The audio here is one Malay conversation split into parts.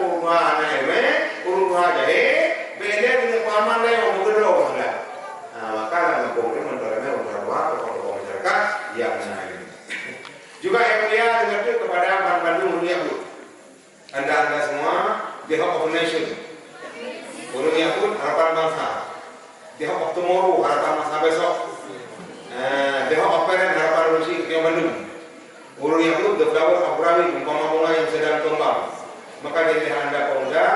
urut anak eme, urut jahe, beda dengan paman lain yang bergerak lah. Maka dalam program mentornya berdoa kepada masyarakat yang lain. Juga yang mulia dengar kepada Bandung mulia bu. Anda semua the hope of nation. Mulia pun harapan bangsa. The hope of tomorrow harapan masa besok. The hope of parent harapan Rusi yang Bandung. Mulia pun the flower of Rawi bunga-bunga yang sedang kembang. Maka dari anda pemuda,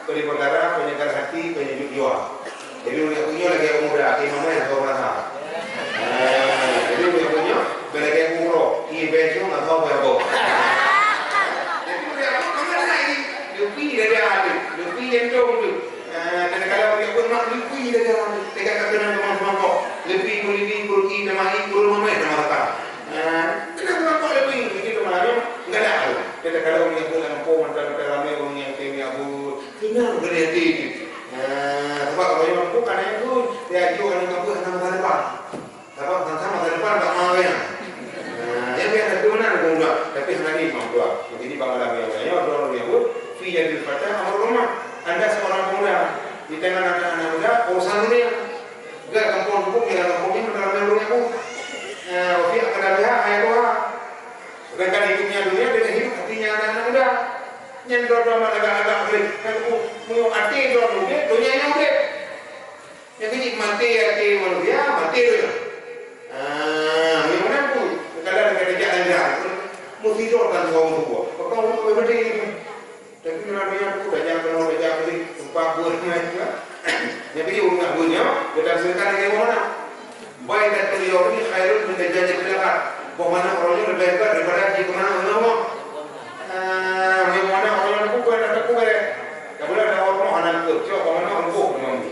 pelipur-darah, penyegar hati, penyejuk jiwa. Jadi punya lagi yang muda, imamnya yang tahu rasa. Jadi punya lagi yang umroh, eventnya nggak tahu apa. Jadi punya mana lagi? Lebih dari ada, lebih yang jauh tu. Dan kalau punya pun mak lebih dari ada. Tegak kena teman-teman kok. Lebih kurgi nama ikul mama nama kata. Kenapa kok lebih? Begitu malamnya nggak ada. Kita kalau punya pun lampu macam ramai orang yang kena aku, kenapa berhenti? Sebab kalau yang mampu kan yang tu dia ajuk orang mampu sama masa depan. Sebab sama masa depan tak mahu yang. Yang biasa tu mana ada muda, tapi hari mampu. Jadi bangla biasanya orang yang pun fi jadi pada amal rumah. Anda seorang muda di tengah anak-anak muda, urusan dunia. Gak kampung-kampung yang kampungnya menerima dunia pun. Fi akan ada ayat doa. Sedangkan hidupnya dunia dengan hidup hatinya anak-anak muda. Yang doa agak-agak boleh. Mau hati doa dunia yang boleh. Yang ini mati manusia, mati dunia. Yang mana pun kadang ada jalan-jalan. Mesti doakan semua semua. Kau mau berhenti. Tapi dunia pun dah jangan beli tempat buahnya. Yang ini urusan buahnya berdasarkan dengan mana. Baik dan beliau ini khairun menjadi kelihatan. Bagaimana orangnya lebih hebat daripada di kemana-mana. Yang mana orang aku bukan ada aku boleh. Tak boleh ada orang anak tu. Cuma orang orang aku memang ni.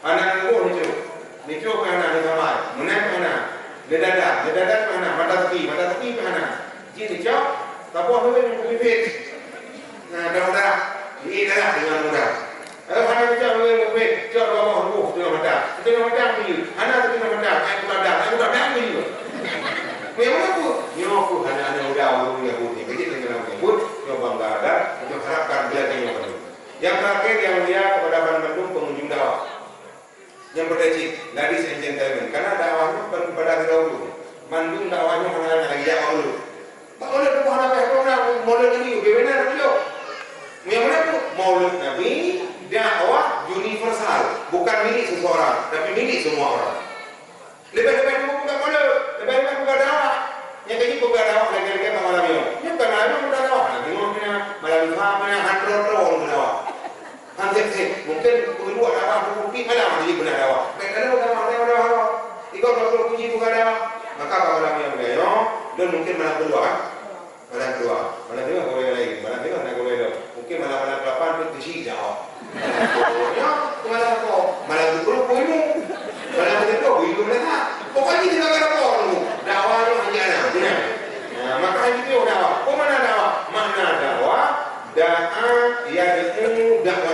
Anak aku ni tu mana ada sama. Mana mana. Ledadak mana. Mata tepi mana. Jadi cak. Tak boleh memang kubibit. Dah. Ini dah dengan mudah. Kalau anak kita memang kubibit. Cak bawah aku dengan mata. Dengan mata ni. Anak dengan mata. Aku tak ada ni. Memang aku anak-anak muda orang yang putih. Jadi dengan menyebut bangga ada untuk harapkan belajar yang baru. Yang terakhir yang mulia kepada Bandung pengunjung dakwah. Yang berdecik, ladies and gentlemen, karena dakwahnya bukan kepada dahulu. Bandung dakwahnya mana lagi dakwah dulu. Tak boleh tu mana maulid ini, benar betul. Yang mana tu maulid Nabi dakwah universal, bukan milik seseorang, tapi milik semua orang. Lebih-lebih tu bukan maulid, lebih-lebih bukan dakwah. Yang ini bukan dakwah lagi-lagi malam ini. Ini bukan malam ini bukan dakwah. Malam mana handro orang dakwah. Hansip mungkin kedua dakwah bukti malam jadi benar dakwah. Kalau dakwah. Ikut kalau kunci bukan dakwah. Maka malam yang beliau dan mungkin malam kedua. Malam boleh lagi. Malam nak boleh dah. Mungkin malam 8 tu sih dakwah. Malam kau. Malam kedua poinu. Malam kedua poinu mana? Pokoknya tidak ada apa dulu. Dakwah itu hanya ada. Maka itu dakwah. Mana dakwah? Makna dakwah yaitu dakwah.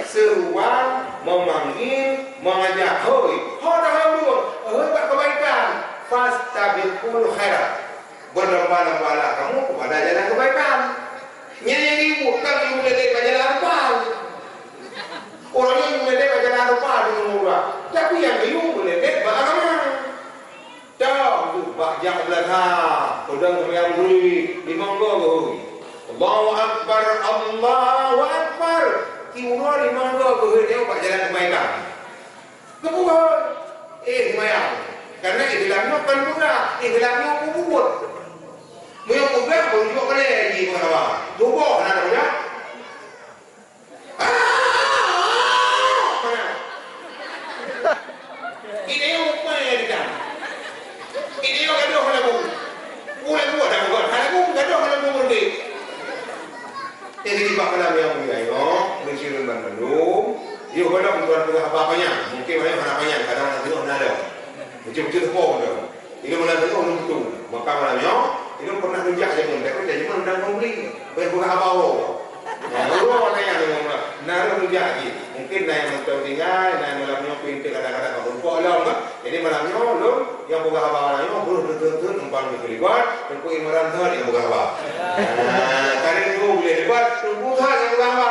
Seruan, memanggil, mengajak. Hoi, dah dulu. Buat kebaikan. Fastabiqul khairat. Berlomba-lombalah kamu kepada jalan kebaikan. Nyanyi ibu, kan ibu ledek ke jalan apa? Orangnya ibu ledek ke jalan apa dengan murah. Tapi yang ibu ledek bagaimana? Jauh tu bajak belakang, pedang yang beri di mangga. Allahu Akbar, Allahu Akbar. Tiura di mangga dia buat jalan kebaikan. Kebuat, semayang. Karena Islamnya kan mudah, Islamnya kubur. Yang kubur berunjuk ke lagi apa? Tubuh nak punya. Mana? Ini apa yang dia? Ini yang gaduh kalau aku. Boleh buat dah bukan. Kalau aku gaduh kalau aku boleh. Jadi di malam yang mulia yo, bersiul Bandung. Dia kalau tuan tuan apa-apanya, mungkin banyak harapannya. Kadang nak tengok ada. Betul-betul semua dah. Ini malam tu orang betul. Maka malamnya, ini pernah rujak je pun. Tapi dia cuma dah membeli. Berbuka apa-apa. Orang tanya dengan orang. Naruh rujak lagi. Mungkin naik mentau tinggal, naik malamnya pintu kadang-kadang tak berbuka lah. Jadi malamnya, lo yang buka apa malamnya, boleh betul-betul numpang berkelibat. Tengku imran tu yang buka apa. Kali itu boleh lebat, tunggu sahaja yang buka apa.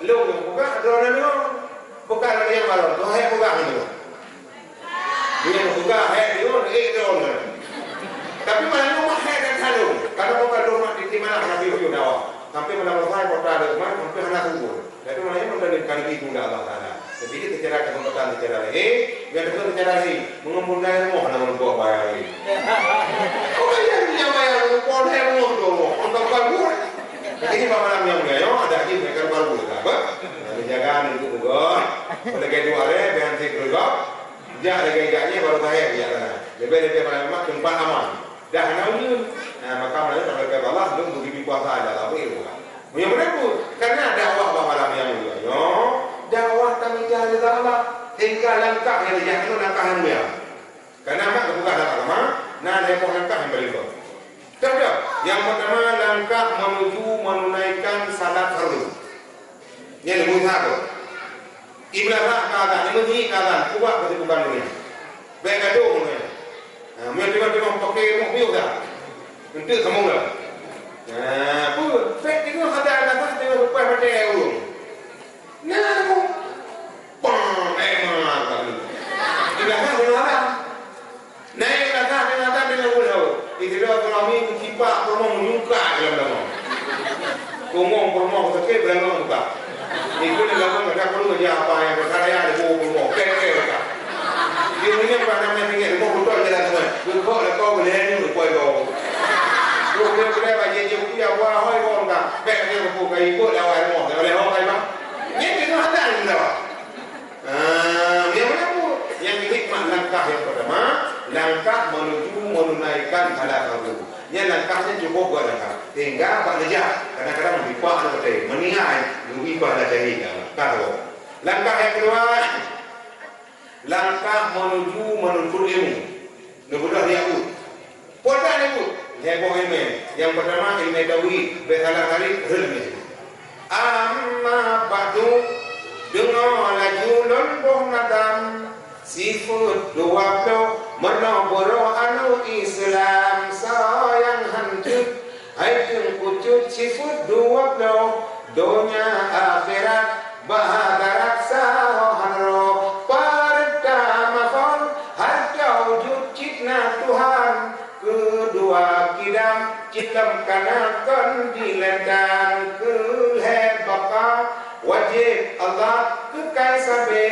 lu yang pegang drone ni bukan lagi yang baru tu hai pegang ni dia yang pegang hai dia drone tapi mana lu mah hai dan halu kalau bukan rumah di mana nabi itu dakwah sampai mana saya kota ada rumah sampai anak kubur jadi mana yang mendalikan itu Allah Taala jadi kita cara kemudian cara lagi yang kedua cara lagi mengumpulkan ilmu namun buat bayar lagi oh yang bayar mengumpulkan ilmu tu untuk kabur ini malam yang mulia ada lagi mereka kabur apa menjaga itu juga oleh kedua ada dengan juga jangan lagi baru saya ya lebih malam tempat aman dah namun maka mereka sampai ke Allah belum begitu kuasa ada tapi itu yang mereka karena dakwah malam yang mulia dakwah kami jalan Allah hingga langkah yang itu langkah yang mulia karena apa bukan agama nah lepo langkah yang berikut tidak yang pertama langkah menuju menunaikan salat fardu yang lebih satu ibadah keadaan ini keadaan kuat berarti bukan dunia baik gaduh mereka pakai mobil dah untuk kamu dah pun fake itu ada atas dia lupa pada urung nah aku pang emang kali ibadah benar naik kata dengan udah itu dah kami kipak promo menyuka dalam nama promo sakit belum buka itu dalam mereka perlu kerja apa yang berkarya ada promo keke dia punya namanya tinggal mau betul jalan semua betul lah kau boleh ni boleh kau dia boleh bagi dia punya wah hoi kau tak baik dia buka ikut lawan mau boleh kau kai bang ni itu ada ni dah yang mana pun yang hikmah langkah yang pertama langkah menuju menunaikan salat fardu yang langkahnya cukup buat langkah hingga apa saja kadang-kadang dipak ada betul menihai lebih pada jadi kata langkah yang kedua langkah menuju menuntut ilmu nubudah diakut poda diakut heboh ilmu yang pertama ilmu tauhid bersalah kali ilmu amma ba'du dengar lajulun boh nadam sifut dua puluh menoboro anu Islam sayang hancur hancur kucut sifut 20 dunia akhirat bahagia sahohanro Tuhan kedua kidam citam kanakan dilendang kehebaka wajib Allah kekaisabe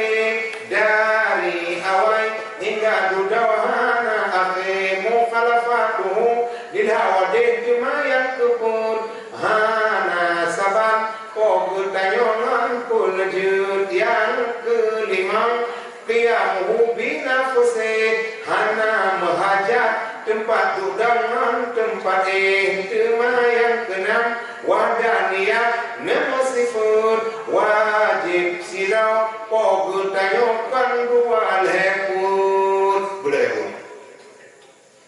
dari awal hingga dudawahana akhir mukhalafatuhu dilhawadih cuma yang kepun hana saban kogutayongan kulajud yang kelima qiyamuhu binafusih hana mahajat tempat dudangan tempat tema yang keenam wadaniyah nemasifur wajib silau pogutayokan dua lehput boleh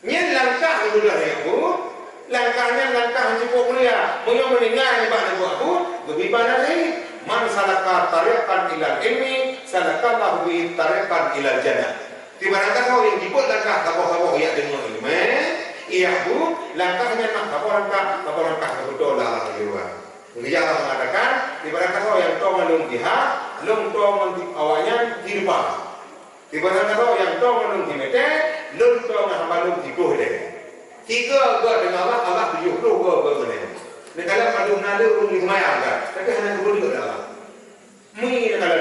nyen langkah dua lehput langkahnya langkah cukup mulia punya meninggal ibadah buat pun lebih banyak lagi man salaka tariqan ilal ilmi salakallahu bi tariqan ilal jannah tiba-tiba kau yang dibuat langkah kapal-kapal yang dengan ilmu iya bu langkahnya nak kapal-langkah betul lah di luar jadi Allah mengatakan tiba-tiba kau yang tahu melung jihad lung tahu mentip awalnya di depan tiba-tiba kau yang tahu melung di mete lung tahu melung di doh deh tiga gua dengan Allah 70 gua berbeda ni kalau padu nada urung di mayang kan tapi hanya dua juga dah mi kalau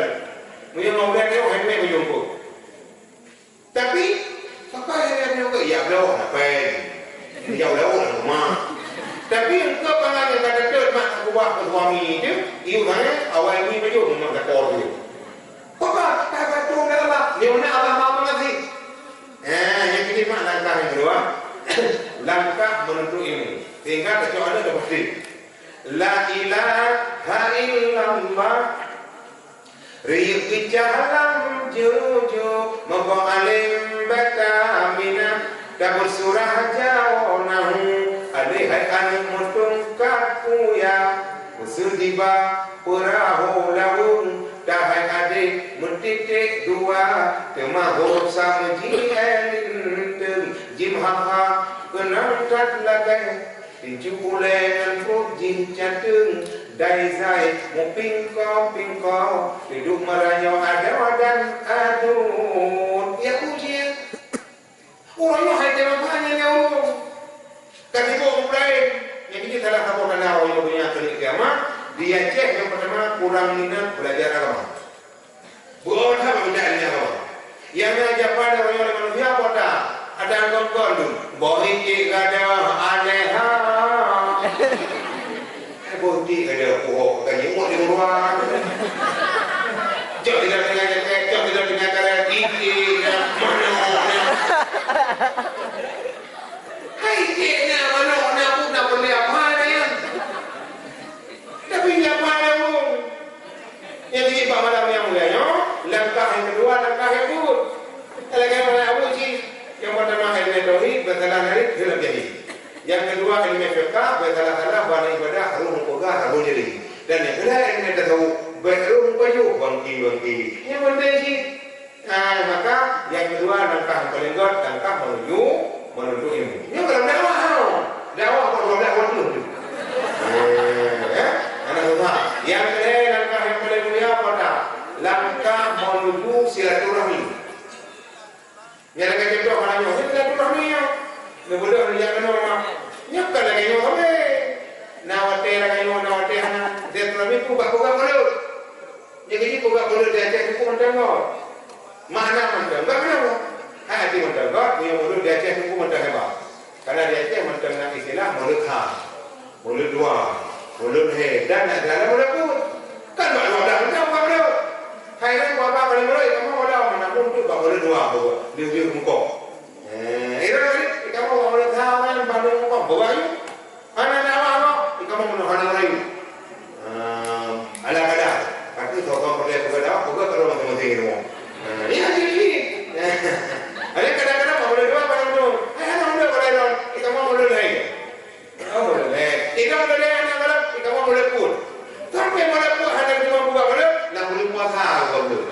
mi yang mau dia hemme menjumpa tapi apa yang juga ya belum apa jauh lah rumah tapi engkau panggil yang kata dia mak aku buat ke suami dia iu tanya awal ni baju rumah kata orang dia apa kata tu Allah dia mana Allah mau mengaji yang ini mak langkah yang kedua langkah menuntut ilmu sehingga kecuali ada pasti la ilaha illallah riuh jalan jujur moga alim batamina dabur surah jawonahu alihai anu mutung kakuya usul diba perahu lawung dahai adik mentitik dua temahur sama jielin jimhaha kenang kat lagai tinju ulee ngan puji jateng Daizai mu pingkau hidup meranyau ada dan adun. Ya ujian. Orangnya hai temanya nyau. Kan ibu mulai yang ini salah satu kena orang punya kali kiamat dia cek yang pertama kurang minat belajar agama. Bukan apa belajarnya agama. Yang aja pada orang manusia pada ada gol-gol tu. Bohong ada aneh ha. Boti ada pohon kayu mau di luar. Jauh tidak dengan cara gigi mana. Hai kena mana aku nak boleh apa dia? Tapi apa dia mu? Yang ini pak malam yang mulia, langkah yang kedua langkah yang buruk. Langkah yang Abu Ji yang pertama ilmu tauhid bersalah dari dalam jadi. Yang kedua ilmu fiqh bersalah bana ibadah harus mengpegang harus jadi. Dan yang kedua ilmu tasawuf baru baju bangki. Yang penting sih. Maka yang kedua langkah yang paling kuat langkah menuju ilmu. Ini kalau dakwah kalau dakwah dulu. Ya, anak semua. Yang kedua langkah yang paling mulia pada langkah menuju silaturahmi. Yang kedua mana silaturahmi ya. Kemudian yang kedua nyakkan lagi yang apa? Nawate hana silaturahmi buka mulut. Yang ini buka mulut dia cek hukum mendengar. Mana mendengar kenapa? Hati mendengar punya mulut dia cek hukum mendengar. Karena dia cek mendengar istilah mulut ha, mulut dua, mulut he dan ada mulut pun. Kan baru ada mendengar mulut. Hai kan apa kali mulut kamu ada mana pun tu mulut dua bawa dia muka. Itu kamu mulut ha kan baru muka bawa you. Anak apa? Kamu menahan rayu. Ala-ala. Tapi kalau pergi kepada buka kalau masing-masing itu. Ini jadi. Ada kadang-kadang boleh dua barang tu. Ada boleh dua. Kamu boleh lagi. Oh boleh. Kamu boleh anak kalau kamu boleh pun. Sampai boleh pun ada cuma buka boleh. Nak boleh puasa boleh.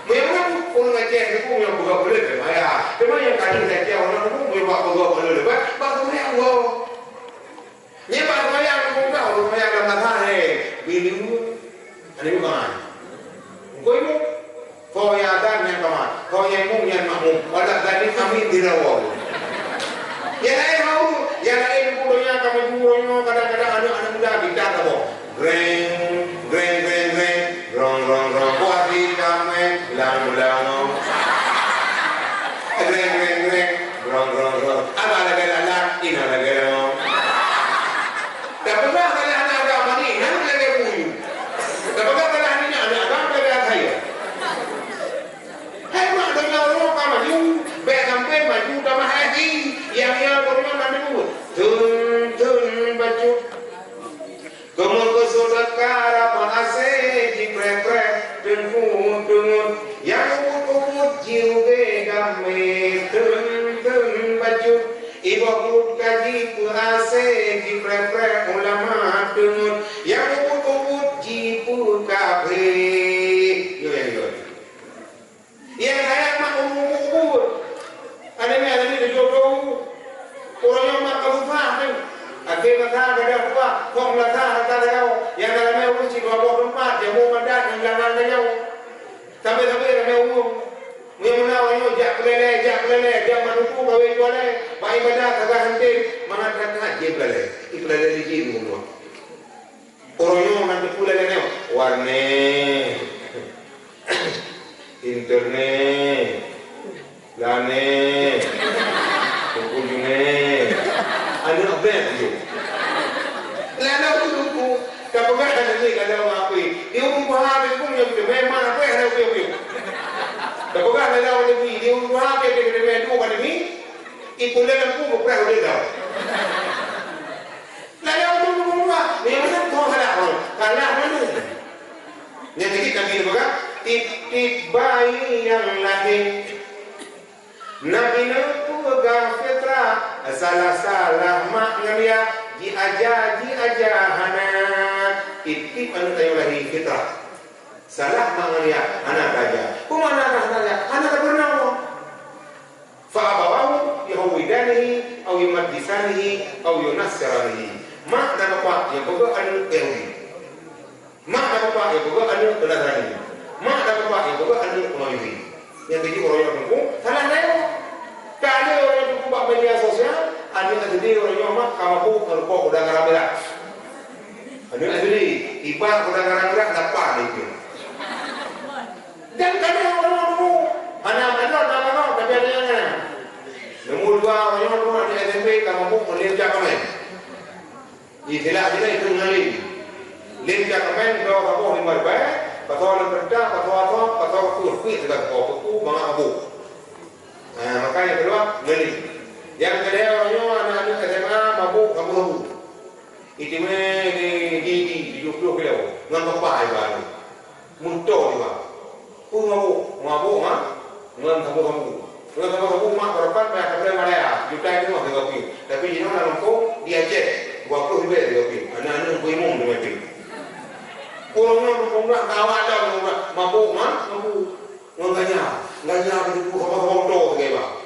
Memang pun ngajak itu yang buka boleh. Maya. Cuma yang kali saja orang pun buka boleh. Bagus yang wow. Ni pak saya buka orang yang dalam hari bini ani bukan. Kau itu kau yang ada yang kaman, kau yang mung yang makmum. Walau tadi kami tidak wow. Yang lain tahu, yang lain punya kami punya kadang-kadang anak muda kita tahu. Greng. Kuati kami lang. Greng. Apa lagi lala? Ina lagi lala. Dapat kalau anak agama ni, nak lagi punya. Dapat kalau anak agama lagi saya. Hai mak dengar orang maju, sampai maju tambah haji, yang orang nanti pun tun baju. Kemun kesudat kara panase jiprek dengun, yang ubud jiuge game tun baju. Ibu ubud kaji panase jiprek ulama dengun, yang ubud jipu kafe. Yo. Yang saya mak ubud. Ada ni jodoh. Orang yang mak kabufah ni. Akhirnya ada apa? Kong lata ada yang dalamnya urus 24 yang mau mandat yang jangan jauh. Sampai ramai umum. Menawa jak kelele dia manuku gawe juale. Bai pada kagak henti mengatakan je kelele. Ikelele di sini semua. Orang yang nanti pula lene warne. Internet. Lane. Kunjungan. Ada apa tu? Lana tu kapag ada ni kalau apa? Yung buhatin pun yung memang apa yang ada yung. Kapag ada ni yung buhatin yang ada dua kali ni, ikulah pun berapa udah dah. Lana tu buat, memang tu kalah mana? Yang kita kami baga tip bayi yang lahir. Nabi nak pegang fitrah salah maknanya ji aja hana itip anu tayo lahi fitrah salah maknanya anak aja kumana anak pernah fa abawahu yahwidanihi aw yumaddisanihi aw yunassiranihi mak dan bapak yang juga anu Yahudi, mak dan bapak yang juga anu Nasrani, mak dan bapak yang juga anu Majusi. Yang keji orang yang tumpu salah neo. Kali orang yang tumpu bak media sosial, anu jadi orang yang mak kamu ngerukok udah ngarabela. Anu jadi iba udah ngarabela dapat itu. Dan kadang orang tumpu mana tapi ada yang mana. Nomor dua orang yang tumpu di SMP kamu menerja komen. Istilah itu ngali. Lerja komen do kamu di marbai. Pasal berda, pasal kuih juga kau mga abu. Maka yang kedua ngeli. Yang kedua orangnya anak-anak SMA mabuk. Itu di 20 kilo. Ngan papai baru. Muntok juga. Mabuk ngan kamu mak berapa banyak kerja Malaya. Juta itu mah dengan tapi di mana lampu dia cek. 20 ribu dia anak-anak kuimung dengan itu. Orangnya berpenggerak kawan dah mabuk nganya itu foto ke ba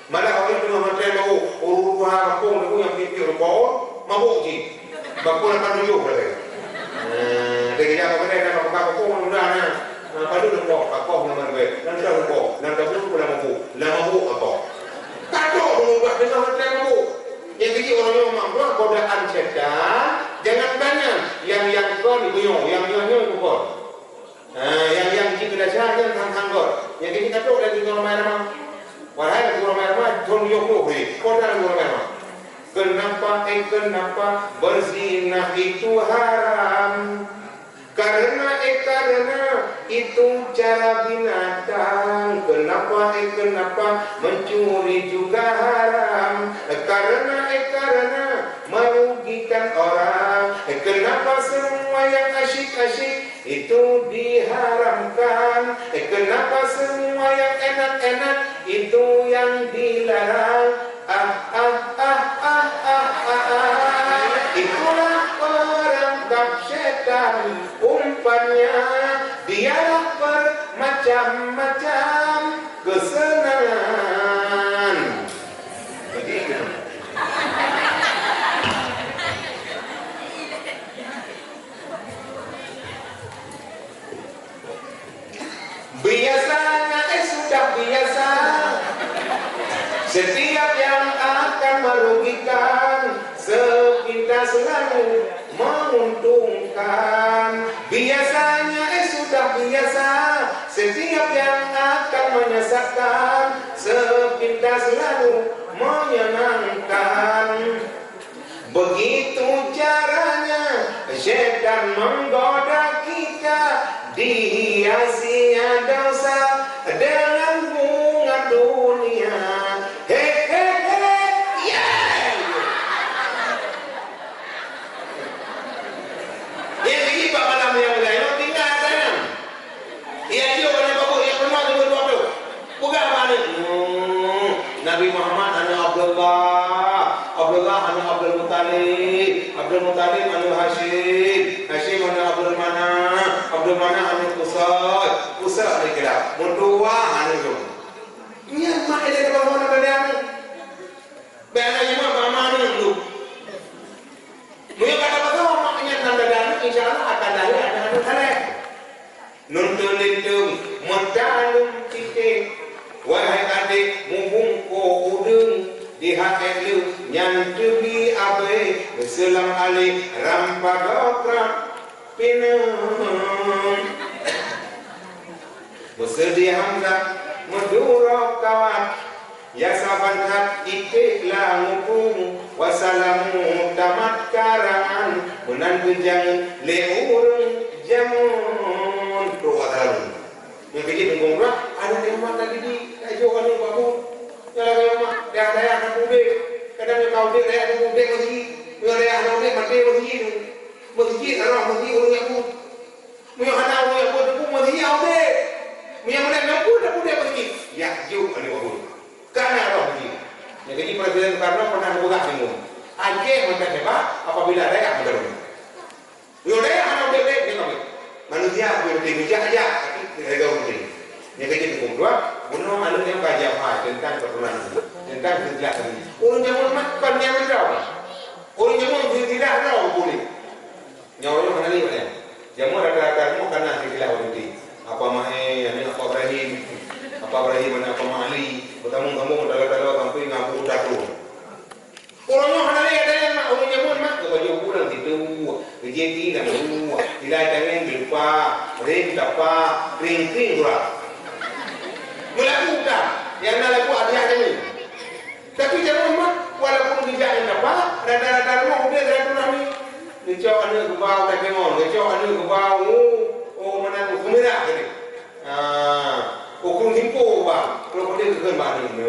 malah orang tu macam mabuk urut kampung tu yang pipi mabuk ji bakul akan tunjuk pada dia kerja apa dia nak kampung mudah padu nak kampung nama dia nanti mabuk apa kado mengubah dengan macam mabuk yang kerja orang yang mampu godaan setan jangan banyak yang kau dibuyung yang kau yang kita dah cakap tentang kau yang kita tahu dari orang merah wahai orang merah thon yoko ni kau dah orang merah kenapa berzina itu haram karena itu cara binatang kenapa mencuri juga haram karena merugikan orang kenapa semua yang asyik itu diharamkan kenapa semua yang enak itu yang dilarang itulah perangkap setan umpannya dialah bermacam-macam kesenangan. Biasanya sudah biasa setiap yang akan merugikan sepintas selalu menguntungkan. Biasanya sudah biasa setiap yang akan menyesatkan sepintas selalu menyenangkan. Begitu caranya setan menggoda kita dihiasinya dosa dengan bunga dunia. Nabi Muhammad anu Abdullah anu Abdul Muttalib anu Hashim anu Abdul Manaf anu Qusay dikira mundua anu itu nya mak ada bagaimana bedanya bedanya mah mana itu dia kata betul maknya nanda dan insyaallah akan dari ada kare nuntun itu medalum titik wahai adik mumpung ko udung di hati lu yang tebi abe selam ali rampadokra pinum bersedia hamzah medurok kawan ya sabanhat itiklah mumpung wassalamu tamat karangan menan benjang leurung jamun ruwadaru yang kecil menggongrak ada yang mata di ajokan yang babu yang lagi mak dayah akan mudik kadang yang kau dek dayah akan mudik masih yang dayah akan mudik mati masih orang orang yang pun yang ada orang yang pun masih ada yang mana yang pun masih ya jauh ada babu karena orang masih yang kecil Presiden Soekarno pernah membuka semua Aceh macam hebat apabila dayah berdarah yang dayah akan mudik manusia berbeda aja harga mungkin. Yang kecil kedua, bunuh alun yang kajian tentang pertunan, tentang kejahatan. Orang yang makan yang berapa? Orang jamu tidak ada boleh. Nyawa mana ni mana? Jamu rata-rata mau karena tidak boleh. Apa mahal, ini apa Ibrahim mana apa mahali. Bertamu kamu dalam kampung ngaku datu. Orangnya mana ni ada yang orang jamu mak baju kurang itu, jadi dan semua. Tidak tangan lupa, ring apa, ring kurang. Melakukan yang nak laku ada ni. Tapi jamu mak walaupun tidak apa, rata-rata rumah dia ada nami. Ngecok anu ke bawah tak kengon, ngecok anu ke bawah. Oh mana kumerah ni. Ukur himpo bang, kalau dia ke mana ni?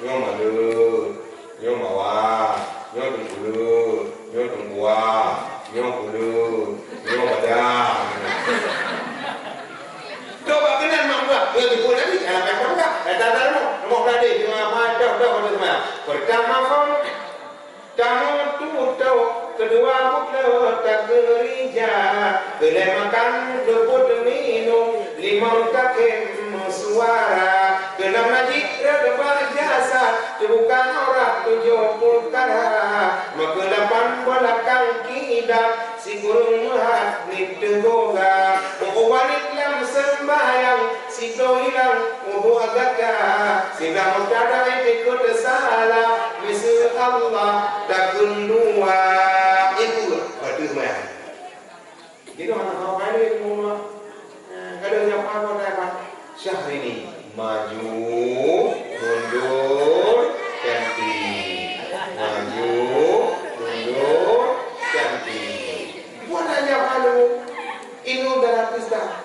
Nyom malu, nyom mawar, nyom tunggu, nyom tungguwa, nyom kulu, nyom badang. Coba kenal mak buat, dia tipu nanti, anak macam apa? Datang rumah berada di mana? Dah. Pertama kamu tahu, kedua bukan tak gereja, kedua makan, kedua minum, lima kakim suara, keenam najis, kedua jasa, bukan orang 70 kara, ke-8 belakang kidap, si gurung muhat nit goga, wanit lam sembahyang, si doilang ubu agaka, si damu kadang ikut salah, misal Allah tak kendua. Itu pada mana? Jadi mana kau ini semua? Kadang yang apa apa? Syahrini maju, mundur, cantik. Maju, mundur, cantik. Buat aja malu. Ini udah habis dah.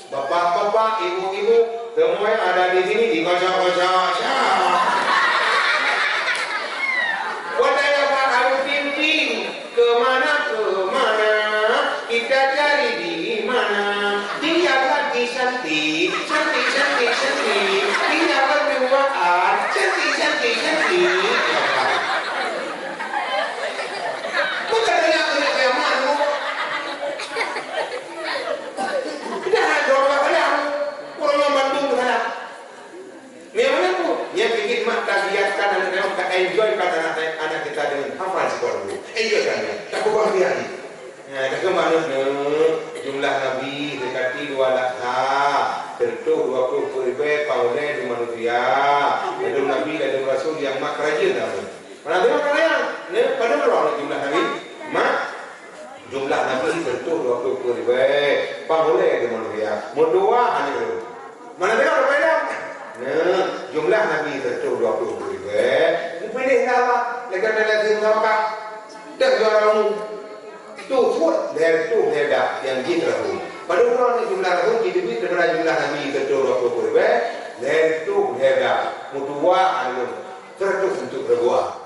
Bapak-bapak, ibu-ibu, semua yang ada di sini dikocok-kocok. Buat aja Pak harus pimpin kemana kita cari di mana. Dia lagi cantik. Dia berduaan cantik. Bukan ada yang malu. Tidak ada orang kadang orang yang Bandung ke sana. Memang aku yang bikin mak tabiatkan anak-anak tak enjoy kata anak kita dengan hafal sekolah dulu. Enjoy kan ya? Tak bahagia ni. Tak kemana jumlah Nabi dekati 2 laksa, tentu 20 ribu paulai di manusia. Ada Nabi dan Rasul yang mak kerajin dah. Mana tengok kalian? Pada berapa jumlah Nabi? Mak jumlah Nabi tentu 20 ribu paulai di manusia. Mudua hanya itu. Mana tengok berbeda? Jumlah Nabi tentu 20 ribu. Pilih nama, lekat dalam nama. Dah jual orang. Tu food dari tu dah yang jiterahu. Pada orang jumlah rasul jadi lebih daripada jumlah Nabi tentu 20 ribu. Dari tu dah mutua anu terus untuk berbuat.